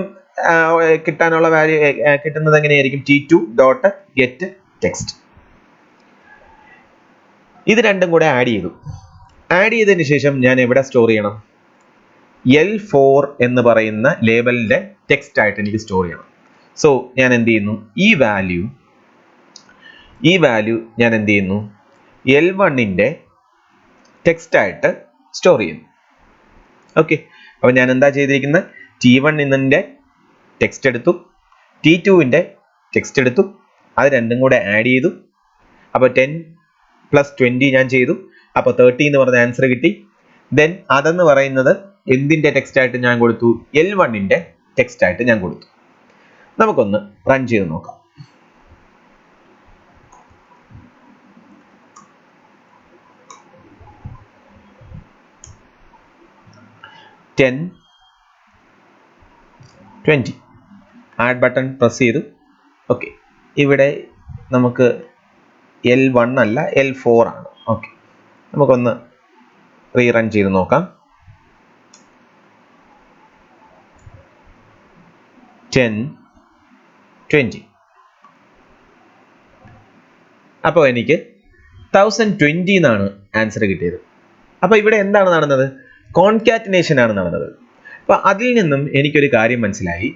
കിട്ടാനുള്ള വാല്യൂ കിട്ടുന്നത് എങ്ങനെയായിരിക്കും? T2.get text. ഇത് രണ്ടും കൂടെ ആഡ് ചെയ്തതിന് ശേഷം ഞാൻ എവിടെ സ്റ്റോർ ചെയ്യണം? L4 എന്ന് പറയുന്ന ലേബലിന്റെ ടെക്സ്റ്റ് ആയിട്ട് എനിക്ക് സ്റ്റോർ ചെയ്യണം. സോ ഞാൻ എന്ത് ചെയ്യുന്നു? ഈ വാല്യൂ ഞാൻ എന്ത് ചെയ്യുന്നു? L1ന്റെ ടെക്സ്റ്റ് ആയിട്ട് സ്റ്റോർ ചെയ്യുന്നു. ഓക്കെ, അപ്പോൾ ഞാൻ എന്താ ചെയ്തിരിക്കുന്നത്? T1ന്റെ ടെക്സ്റ്റ് എടുത്തു, T2ന്റെ ടെക്സ്റ്റ് എടുത്തു, അത് രണ്ടും കൂടെ ആഡ് ചെയ്തു. അപ്പോൾ 10 + 20 ഞാൻ ചെയ്തു. അപ്പോൾ 30 എന്ന് പറഞ്ഞ ആൻസർ കിട്ടി. ദെൻ അതെന്ന് പറയുന്നത് എന്തിന്റെ ടെക്സ്റ്റ് ആയിട്ട് ഞാൻ കൊടുത്തു? L1ന്റെ ടെക്സ്റ്റ് ആയിട്ട് ഞാൻ കൊടുത്തു. നമുക്കൊന്ന് റൺ ചെയ്ത് നോക്കാം. ടെൻ 20 ആഡ് ബട്ടൺ പ്രസ് ചെയ്തു. ഓക്കെ, ഇവിടെ നമുക്ക് L1 അല്ല L4 ആണ്. ഓക്കെ, നമുക്കൊന്ന് റീറൺ ചെയ്ത് നോക്കാം. 10, 20. അപ്പോൾ എനിക്ക് 1020 എന്നാണ് ആൻസർ കിട്ടിയത്. അപ്പോൾ ഇവിടെ എന്താണ് നടന്നത്? കോൺകാറ്റിനേഷൻ ആണ് നടന്നത്. അപ്പോൾ അതിൽ നിന്നും എനിക്കൊരു കാര്യം മനസ്സിലായി.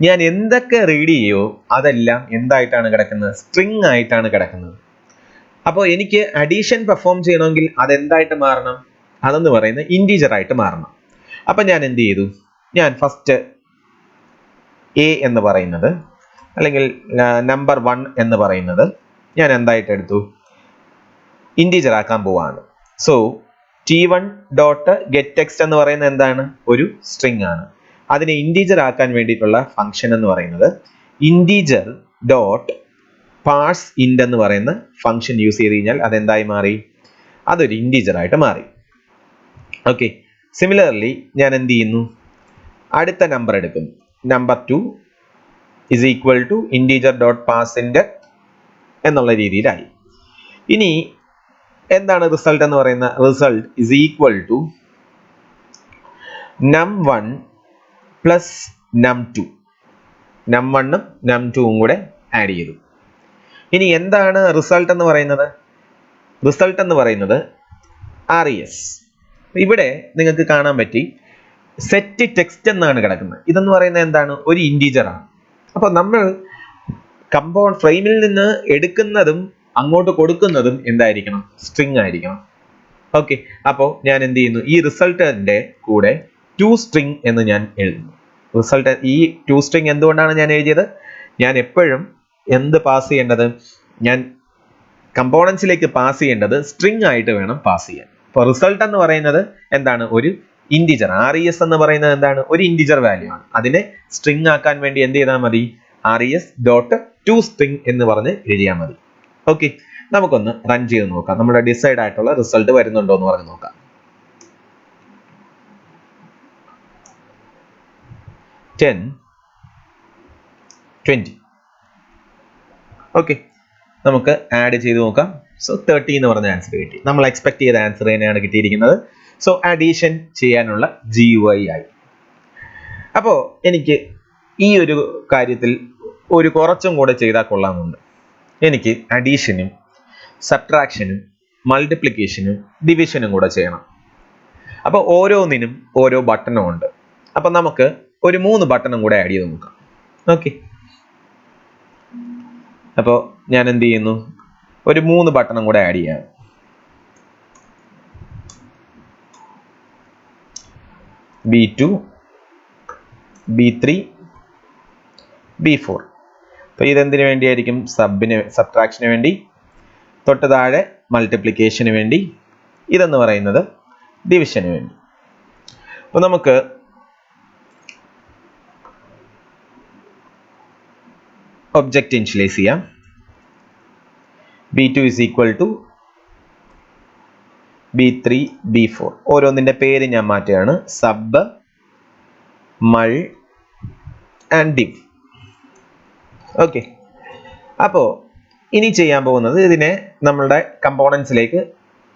ഞാൻ എന്തൊക്കെ റീഡ് ചെയ്യോ അതെല്ലാം എന്തായിട്ടാണ് കിടക്കുന്നത്? സ്ട്രിങ് ആയിട്ടാണ് കിടക്കുന്നത്. അപ്പോൾ എനിക്ക് അഡീഷൻ പെർഫോം ചെയ്യണമെങ്കിൽ അതെന്തായിട്ട് മാറണം? അതെന്ന് പറയുന്നത് ഇൻറ്റീജർ ആയിട്ട് മാറണം. അപ്പം ഞാൻ എന്ത് ചെയ്തു? ഞാൻ ഫസ്റ്റ് എ എന്ന് പറയുന്നത് അല്ലെങ്കിൽ നമ്പർ 1 എന്ന് പറയുന്നത് ഞാൻ എന്തായിട്ട് എടുത്തു? ഇൻറ്റീജർ ആക്കാൻ പോവാണ്. So t1 dot get text എന്ന് പറയുന്നത് എന്താണ്? ഒരു സ്ട്രിങ് ആണ്. അതിനെ ഇൻറ്റീജർ ആക്കാൻ വേണ്ടിയിട്ടുള്ള ഫംഗ്ഷൻ എന്ന് പറയുന്നത് ഇൻറ്റീജർ ഡോട്ട് പാർസ് ഇന്റ് എന്ന് പറയുന്ന ഫംഗ്ഷൻ യൂസ് ചെയ്ത് കഴിഞ്ഞാൽ അതെന്തായി മാറി? അതൊരു ഇൻറ്റീജർ ആയിട്ട് മാറി. ഓക്കെ, സിമിലർലി ഞാൻ എന്ത് ചെയ്യുന്നു? അടുത്ത നമ്പർ എടുക്കും. Number 2 is equal to integer dot pass int എന്നുള്ള രീതിയിലായി. ഇനി എന്താണ് റിസൾട്ട് എന്ന് പറയുന്നത്? Result is equal to num1 plus num2. num1ഉം num2ഉം കൂടെ ആഡ് ചെയ്തു. ഇനി എന്താണ് റിസൾട്ട് എന്ന് പറയുന്നത്? റിസൾട്ട് എന്ന് പറയുന്നത് RES. ഇവിടെ നിങ്ങൾക്ക് കാണാൻ പറ്റി സെറ്റ് ടെക്സ്റ്റ് എന്നാണ് കിടക്കുന്നത്. ഇതെന്ന് പറയുന്നത് എന്താണ്? ഒരു ഇൻറ്റീജർ ആണ്. അപ്പോൾ നമ്മൾ കമ്പൗണ്ട് ഫ്രെയിമിൽ നിന്ന് എടുക്കുന്നതും അങ്ങോട്ട് കൊടുക്കുന്നതും എന്തായിരിക്കണം? സ്ട്രിങ് ആയിരിക്കണം. ഓക്കെ, അപ്പോൾ ഞാൻ എന്ത് ചെയ്യുന്നു? ഈ റിസൾട്ടിന്റെ കൂടെ ടു സ്ട്രിങ് എന്ന് ഞാൻ എഴുതുന്നു. റിസൾട്ട് ഈ ടു സ്ട്രിങ് എന്തുകൊണ്ടാണ് ഞാൻ എഴുതിയത്? ഞാൻ എപ്പോഴും എന്ത് പാസ് ചെയ്യേണ്ടത്? ഞാൻ കമ്പോണൻസിലേക്ക് പാസ് ചെയ്യേണ്ടത് സ്ട്രിങ് ആയിട്ട് വേണം പാസ് ചെയ്യാൻ. അപ്പോൾ റിസൾട്ട് എന്ന് പറയുന്നത് എന്താണ്? ഒരു ഇൻറ്റീജർ. RES എന്ന് പറയുന്നത് എന്താണ്? ഒരു ഇൻറ്റീജർ വാല്യൂ ആണ്. അതിനെ സ്ട്രിങ് ആക്കാൻ വേണ്ടി എന്ത് ചെയ്താൽ മതി? RES ഡോട്ട് ടു സ്ട്രിങ് എന്ന് പറഞ്ഞ് എഴുതിയാൽ മതി. ഓക്കെ, നമുക്കൊന്ന് റൺ ചെയ്ത് നോക്കാം. നമ്മുടെ ഡിസൈഡ് ആയിട്ടുള്ള റിസൾട്ട് വരുന്നുണ്ടോ എന്ന് പറഞ്ഞ് നോക്കാം. 10 20. ഓക്കെ, നമുക്ക് ആഡ് ചെയ്ത് നോക്കാം. സോ 30 എന്ന് പറഞ്ഞ ആൻസർ കിട്ടി. നമ്മൾ എക്സ്പെക്ട് ചെയ്ത ആൻസർ തന്നെയാണ് കിട്ടിയിരിക്കുന്നത്. സോ അഡീഷൻ ചെയ്യാനുള്ള GUI ആയി. അപ്പോൾ എനിക്ക് ഈ ഒരു കാര്യത്തിൽ ഒരു കുറച്ചും കൂടെ ചെയ്താൽ കൊള്ളാമെന്നുണ്ട്. എനിക്ക് അഡീഷനും സബ്ട്രാക്ഷനും മൾട്ടിപ്ലിക്കേഷനും ഡിവിഷനും കൂടെ ചെയ്യണം. അപ്പോൾ ഓരോന്നിനും ഓരോ ബട്ടണും ഉണ്ട്. അപ്പം നമുക്ക് ഒരു 3 ബട്ടണും കൂടെ ആഡ് ചെയ്ത് നോക്കാം. ഓക്കെ, അപ്പോൾ ഞാൻ എന്ത് ചെയ്യുന്നു? ഒരു 3 ബട്ടണും കൂടെ ആഡ് ചെയ്യാം. B2 B3 B4. അപ്പോൾ ഇതെന്തിനു വേണ്ടിയായിരിക്കും? സബ്ട്രാക്ഷന് വേണ്ടി. തൊട്ട് താഴെ മൾട്ടിപ്ലിക്കേഷന് വേണ്ടി. ഇതെന്ന് പറയുന്നത് ഡിവിഷന് വേണ്ടി. അപ്പോൾ നമുക്ക് ഒബ്ജക്റ്റ് ഇനിഷ്യലൈസ് ചെയ്യാം. B2 is equal to B3 B4. ഓരോന്നിൻ്റെ പേര് ഞാൻ മാറ്റുകയാണ്. Sub, mul and div. Okay, അപ്പോൾ ഇനി ചെയ്യാൻ പോകുന്നത് ഇതിനെ നമ്മളുടെ കമ്പോണൻസിലേക്ക്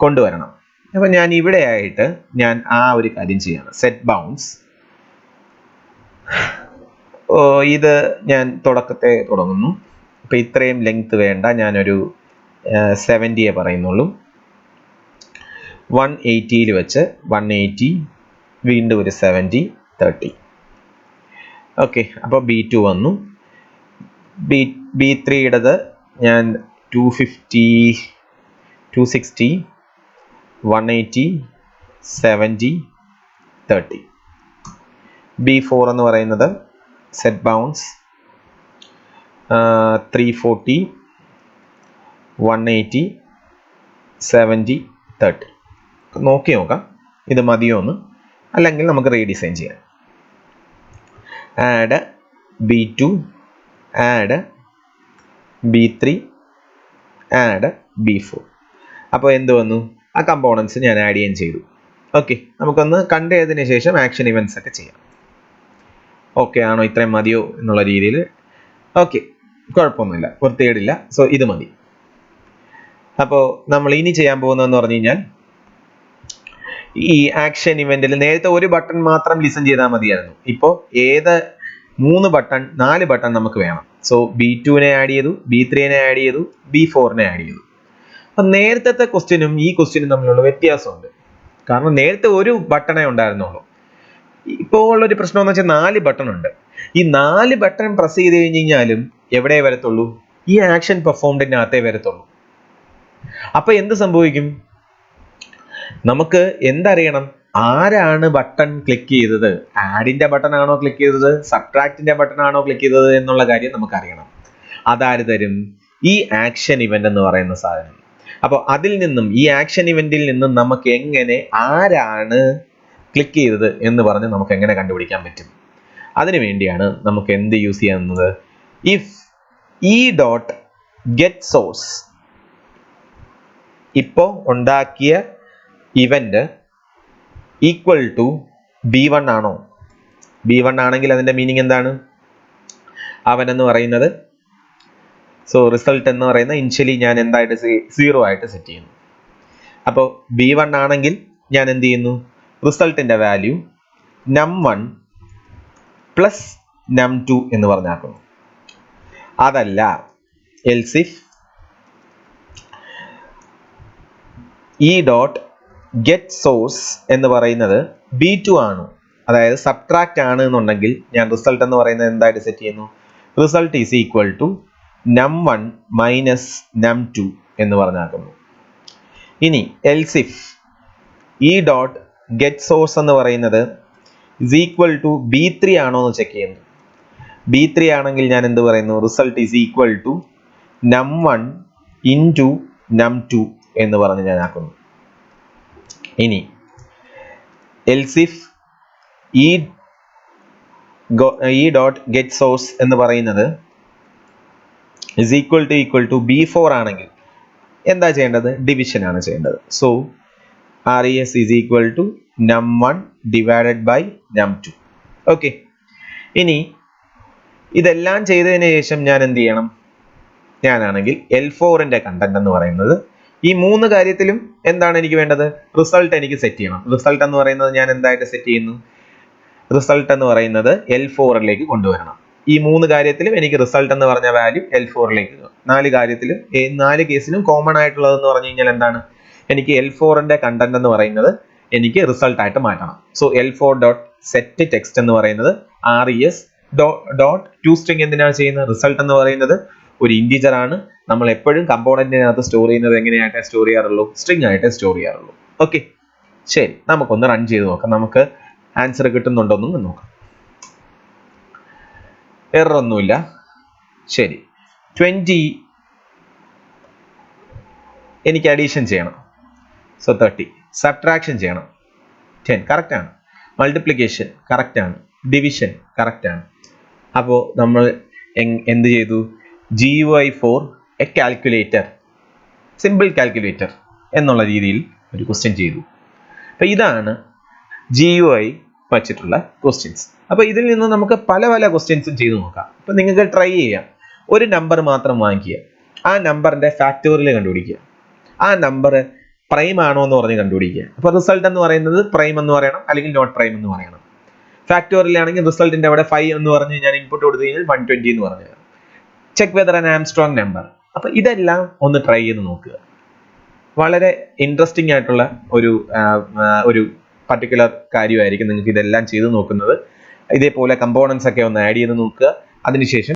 കൊണ്ടുവരണം. അപ്പോൾ ഞാൻ ഇവിടെ ആയിട്ട് ഞാൻ ആ ഒരു കാര്യം ചെയ്യാണ്. Set bounce. ഇത് ഞാൻ തുടക്കത്തെ തുടങ്ങുന്നു. അപ്പോൾ ഇത്രയും ലെങ്ത് വേണ്ട, ഞാനൊരു 70 പറയുന്നുള്ളൂ. 180 വെച്ച് 180, വീണ്ടും ഒരു 70 30. ഓക്കെ, അപ്പോൾ B2 വന്നു. B3യുടേത് ഞാൻ 250 260 180 70 30. B4 എന്ന് പറയുന്നത് സെറ്റ് ബൗൺസ് 340 180 70 30. നോക്കി നോക്കാം ഇത് മതിയോ എന്ന്, അല്ലെങ്കിൽ നമുക്ക് റീഡിസൈൻ ചെയ്യാം. Add B2 add B3 add B4. അപ്പോൾ എന്ത് വന്നു? ആ കമ്പോണൻസ് ഞാൻ ആഡ് ചെയ്യാൻ ചെയ്തു. ഓക്കെ, നമുക്കൊന്ന് കണ്ടതിന് ശേഷം ആക്ഷൻ ഇവൻറ്റ്സ് ഒക്കെ ചെയ്യാം. ഓക്കെ ആണോ? ഇത്രയും മതിയോ എന്നുള്ള രീതിയിൽ. ഓക്കെ, കുഴപ്പമൊന്നുമില്ല, വൃത്തികേടില്ല. സോ ഇത് മതി. അപ്പോൾ നമ്മൾ ഇനി ചെയ്യാൻ പോകുന്നതെന്ന് പറഞ്ഞു കഴിഞ്ഞാൽ, ഈ ആക്ഷൻ ഇവന്റിൽ നേരത്തെ ഒരു ബട്ടൺ മാത്രം ലിസൺ ചെയ്താൽ മതിയായിരുന്നു. ഇപ്പോൾ ഏത് 3 ബട്ടൺ 4 ബട്ടൺ നമുക്ക് വേണം. സോ B2നെ ആഡ് ചെയ്തു, B3നെ ആഡ് ചെയ്തു, B4നെ ആഡ് ചെയ്തു. അപ്പം നേരത്തെ ക്വസ്റ്റ്യനും ഈ ക്വസ്റ്റ്യനും തമ്മിലുള്ള വ്യത്യാസമുണ്ട്. കാരണം നേരത്തെ ഒരു ബട്ടണേ ഉണ്ടായിരുന്നുള്ളൂ. ഇപ്പോൾ ഉള്ളൊരു പ്രശ്നം എന്ന് വെച്ചാൽ 4 ബട്ടൺ ഉണ്ട്. ഈ 4 ബട്ടൺ പ്രസ് ചെയ്ത് കഴിഞ്ഞ് കഴിഞ്ഞാലും എവിടെ വരത്തുള്ളൂ? ഈ ആക്ഷൻ പെർഫോംഡിന്റെ അകത്തേ വരത്തുള്ളൂ. അപ്പൊ എന്ത് സംഭവിക്കും? നമുക്ക് എന്തറിയണം? ആരാണ് ബട്ടൺ ക്ലിക്ക് ചെയ്തത്? ആഡിന്റെ ബട്ടൺ ആണോ ക്ലിക്ക് ചെയ്തത്, സബ്ട്രാക്റ്റിന്റെ ബട്ടൺ ആണോ ക്ലിക്ക് ചെയ്തത് എന്നുള്ള കാര്യം നമുക്ക് അറിയണം. അതാര് തരും? ഈ ആക്ഷൻ ഇവന്റ് എന്ന് പറയുന്ന സാധനം. അപ്പോൾ അതിൽ നിന്നും, ഈ ആക്ഷൻ ഇവന്റിൽ നിന്നും നമുക്ക് എങ്ങനെ ആരാണ് ക്ലിക്ക് ചെയ്തത് എന്ന് പറഞ്ഞ് നമുക്ക് എങ്ങനെ കണ്ടുപിടിക്കാൻ പറ്റും? അതിനു വേണ്ടിയാണ് നമുക്ക് എന്ത് യൂസ് ചെയ്യുന്നത്? If E dot get source, ഇപ്പോൾ ഉണ്ടാക്കിയ ഇവന്റ് ഈക്വൽ ടു B1 ആണോ? B1 ആണെങ്കിൽ അതിന്റെ മീനിങ് എന്താണ്? അവൻ എന്ന് പറയുന്നത്, സോ റിസൾട്ട് എന്ന് പറയുന്ന ഇനിഷ്യലി ഞാൻ എന്തായിട്ട് 0 ആയിട്ട് സെറ്റ് ചെയ്യുന്നു. അപ്പോൾ B1 ആണെങ്കിൽ ഞാൻ എന്ത് ചെയ്യുന്നു? റിസൾട്ടിന്റെ വാല്യൂ num1 പ്ലസ് num2 എന്ന് പറഞ്ഞാക്കുന്നു. അതല്ല, else if e dot get source എന്ന് പറയുന്നത് B2 ആണ്, അതായത് സബ്ട്രാക്റ്റ് ആണ് എന്നുണ്ടെങ്കിൽ ഞാൻ റിസൾട്ട് എന്ന് പറയുന്നത് എന്തായിട്ട് സെറ്റ് ചെയ്യുന്നു? Result is equal to num1 minus num2 എന്ന് പറഞ്ഞാക്കുന്നു. ഇനി else if e dot get source എന്ന് പറയുന്നത് ഇസ് ഈക്വൽ ടു B3 ആണോ എന്ന് ചെക്ക് ചെയ്യുന്നു. B3 ആണെങ്കിൽ ഞാൻ എന്ത് പറയുന്നു? Result is equal to num1 into num2 എന്ന് പറഞ്ഞ് ഞാൻ ആക്കുന്നു. ഇനി else if e dot get source എന്ന് പറയുന്നത് ഇസ് ഈക്വൽ ടു B4 ആണെങ്കിൽ എന്താ ചെയ്യേണ്ടത്? ഡിവിഷൻ ആണ് ചെയ്യേണ്ടത്. So RES is equal to num1 divided by num2. Okay, ഇനി ഇതെല്ലാം ചെയ്തതിന് ശേഷം ഞാൻ എന്ത് ചെയ്യണം? ഞാനാണെങ്കിൽ L4ന്റെ കണ്ടന്റ് എന്ന് പറയുന്നത്, ഈ 3 കാര്യത്തിലും എന്താണ് എനിക്ക് വേണ്ടത്? റിസൾട്ട് എനിക്ക് സെറ്റ് ചെയ്യണം. റിസൾട്ട് എന്ന് പറയുന്നത് ഞാൻ എന്തായിട്ട് സെറ്റ് ചെയ്യുന്നു? റിസൾട്ട് എന്ന് പറയുന്നത് L4ലേക്ക് കൊണ്ടുവരണം. ഈ 3 കാര്യത്തിലും എനിക്ക് റിസൾട്ട് എന്ന് പറഞ്ഞ വാല്യൂ L4ലേക്ക്, 4 കാര്യത്തിലും 4 കേസിലും കോമൺ ആയിട്ടുള്ളതെന്ന് പറഞ്ഞു കഴിഞ്ഞാൽ എന്താണ്? എനിക്ക് L4ന്റെ കണ്ടന്റ് എന്ന് പറയുന്നത് എനിക്ക് റിസൾട്ട് ആയിട്ട് മാറ്റണം. So L4 dot set text എന്ന് പറയുന്നത് RES ഡോട്ട് ടു സ്ട്രിംഗ് എന്തിനാണ് ചെയ്യുന്നത്? റിസൾട്ട് എന്ന് പറയുന്നത് ഒരു ഇൻറ്റിജർ ആണ്. നമ്മൾ എപ്പോഴും കമ്പോണന്റിനകത്ത് സ്റ്റോർ ചെയ്യുന്നത് എങ്ങനെയായിട്ടേ സ്റ്റോർ ചെയ്യാറുള്ളൂ? സ്ട്രിംഗ് ആയിട്ടേ സ്റ്റോർ ചെയ്യാറുള്ളൂ. ഓക്കെ, ശരി, നമുക്കൊന്ന് റൺ ചെയ്ത് നോക്കാം. നമുക്ക് ആൻസർ കിട്ടുന്നുണ്ടോന്നും നോക്കാം. എറർ ഒന്നുമില്ല. ശരി, 20 എനിക്ക് അഡീഷൻ ചെയ്യണം. സോ 30. സബ്ട്രാക്ഷൻ ചെയ്യണം. 10 കറക്റ്റ് ആണ്. മൾട്ടിപ്ലിക്കേഷൻ കറക്റ്റ് ആണ്. ഡിവിഷൻ കറക്റ്റ് ആണ്. അപ്പോൾ നമ്മൾ എന്ത് ചെയ്തു? GUI for a calculator, simple calculator എന്നുള്ള രീതിയിൽ ഒരു ക്വസ്റ്റ്യൻ ചെയ്തു. അപ്പോൾ ഇതാണ് GUI വച്ചിട്ടുള്ള ക്വസ്റ്റ്യൻസ്. അപ്പോൾ ഇതിൽ നിന്ന് നമുക്ക് പല പല ക്വസ്റ്റ്യൻസും ചെയ്തു നോക്കാം. അപ്പോൾ നിങ്ങൾക്ക് ട്രൈ ചെയ്യാം. ഒരു നമ്പർ മാത്രം വാങ്ങിക്കുക, ആ നമ്പറിന്റെ ഫാക്ടോറിയൽ കണ്ടുപിടിക്കുക, ആ നമ്പർ പ്രൈം ആണോ എന്ന് പറഞ്ഞ് കണ്ടുപിടിക്കുക. അപ്പോൾ റിസൾട്ട് എന്ന് പറയുന്നത് പ്രൈം എന്ന് പറയണം, അല്ലെങ്കിൽ നോട്ട് പ്രൈം എന്ന് പറയണം. ഫാക്ടോറിയൽ ആണെങ്കിൽ റിസൾട്ടിന്റെ അവിടെ 5 എന്ന് പറഞ്ഞ് ഞാൻ ഇൻപുട്ട് കൊടുത്തു കഴിഞ്ഞാൽ 120 എന്ന് പറഞ്ഞു. Check whether an Armstrong number. അപ്പോൾ ഇതെല്ലാം ഒന്ന് ട്രൈ ചെയ്ത് നോക്കുക. വളരെ ഇൻട്രസ്റ്റിംഗ് ആയിട്ടുള്ള ഒരു പർട്ടിക്കുലർ കാര്യമായിരിക്കും നിങ്ങൾക്ക് ഇതെല്ലാം ചെയ്ത് നോക്കുന്നത്. ഇതേപോലെ കമ്പോണൻസ് ഒക്കെ ഒന്ന് ആഡ് ചെയ്ത് നോക്കുക. അതിനുശേഷം